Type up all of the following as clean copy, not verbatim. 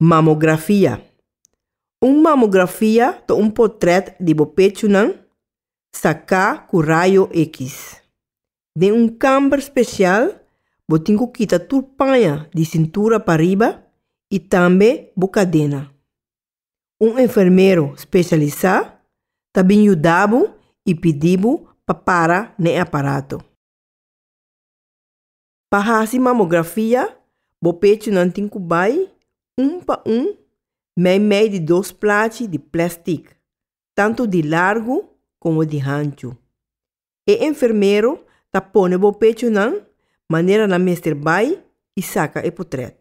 Mamografia. Mamografia é portrait de pecho saca com raio X. De câmara especial, botinho quita turpanha de cintura para riba e também bocadena. Enfermeiro especializado também ajudava e pediu para parar no aparato. Para fazer mamografia, o pecho não tem que vai para meio de 2 plates de plástico, tanto de largo como de ancho. O enfermeiro tá põe o pecho na maneira na mestre vai e saca o portrait.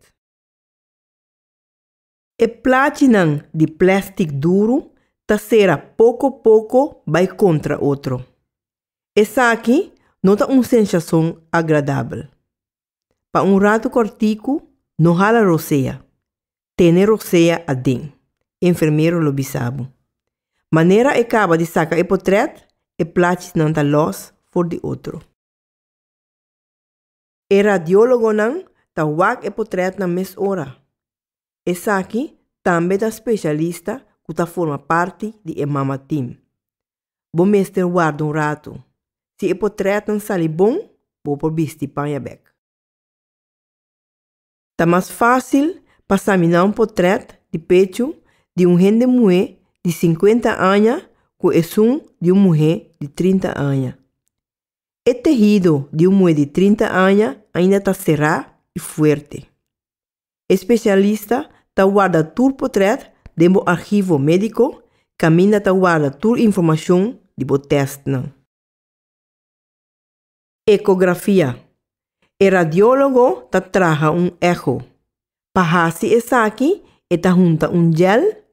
O plate de plástico duro tá será pouco a pouco vai contra outro. Essa aqui não tá sensação agradável. Para rato cortico, não hala roceia. Tem roceia adem. Enfermeiro lo bisabo. Maneira acaba de sacar o portrait, o plate não tá los for de outro. O radiólogo não tá wak o portrait na mesma hora. Essa aqui também é especialista que tá forma parte de mama team. Bom mestre guarda rato. Se o portrait não sale bom, vou por bisti panha back. Tá mais fácil para examinar portrait de pecho de gente mulher de 50 anos com o de mulher de 30 anos. O tecido de mulher de 30 anos ainda está cerrado e forte. Especialista está guarda todo portrait dentro do arquivo médico, que ainda está guarda toda a informação de o teste. Ecografia. O radiólogo está traga eco. Para fazer essa aqui, está junta gel,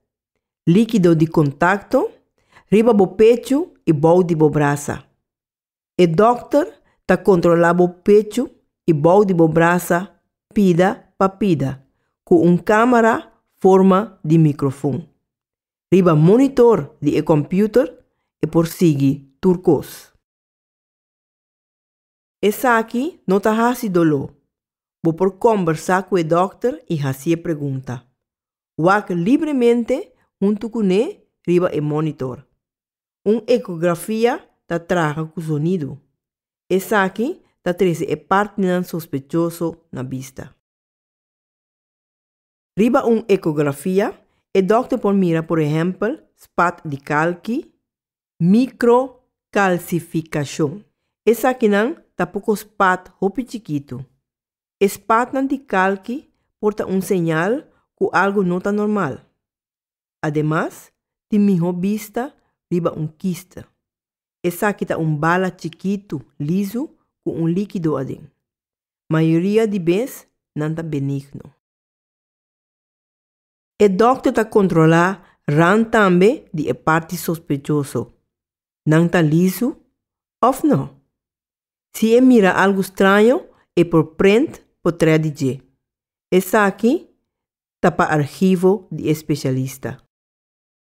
líquido de contato, riba do pecho e bol de braça. O doctor está controlando o pecho e bol de braça pida para pida, com câmera forma de microfone. Riba monitor de computer e por seguir turcos. Essa aqui não está fazendo dolor. Vou por conversar com o doctor e fazer pergunta. Wak livremente junto com ele riba o monitor. Ecografia está traga com sonido. Essa aqui está trazendo a parte sospechoso na vista. Riba ecografia, o doctor por mira, por exemplo, spot de calque, microcalcificação. Essa aqui não tá pouco spot hopi chiquito. Spot de calque porta señal que algo não está normal. Además, tem minha vista riba quista. Essa aqui tá bala chiquito, liso, com líquido adentro. Maioria de vezes não tá benigno. O doctor tá controlar ran também de parte sospechoso. Não tá liso ou não. Se mira algo estranho, é por print portrait de. Essa aqui tá para arquivo de especialista.